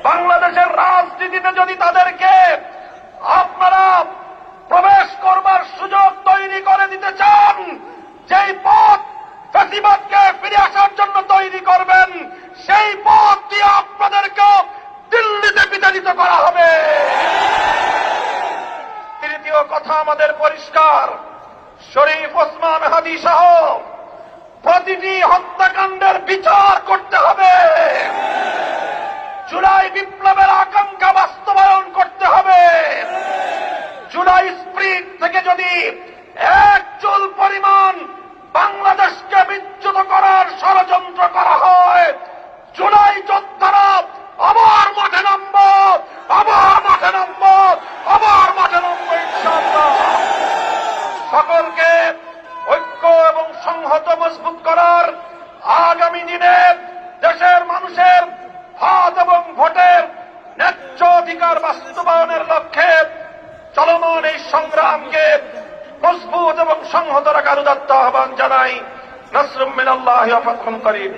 বাংলাদেশের রাজনীতিতে যদি তাদেরকে আপনারা প্রবেশ করবার সুযোগ তৈরি করে দিতে চান, যেই পথ ফ্যাসিবাদকে ফিরে আসার জন্য তৈরি করবেন, সেই পথ দিয়ে আপনাদেরকে দিল্লিতে বিতাড়িত করা হবে। তৃতীয় কথা আমাদের পরিষ্কার, শরীফ ওসমান হাদী সহ প্রতিটি হত্যাকাণ্ডের বিচার করতে হবে। জুলাই বিপ্লবের আকাঙ্ক্ষা বাস্তবায়ন করতে হবে। জুলাই স্প্রিট থেকে যদি এক চুল পরিমাণ বাংলাদেশকে বিচ্যুত করার ষড়যন্ত্র করা হয়, জুলাই যোদ্ধারা আবার মাঠে নামব, আবার মাঠে নামব, আবার মাঠে নামব ইনশাআল্লাহ। সকলকে ঐক্য এবং সংহত মজবুত করার, আগামী দিনে দেশের মানুষের হাত এবং ভোটের ন্যায্য অধিকার বাস্তবায়নের লক্ষ্যে চলমান এই সংগ্রামকে মজবুত এবং সংহত রাখার উদাত্ত আহ্বান জানাই। নাসরুম মিনাল্লাহি ওয়া ফাতহুন করিম।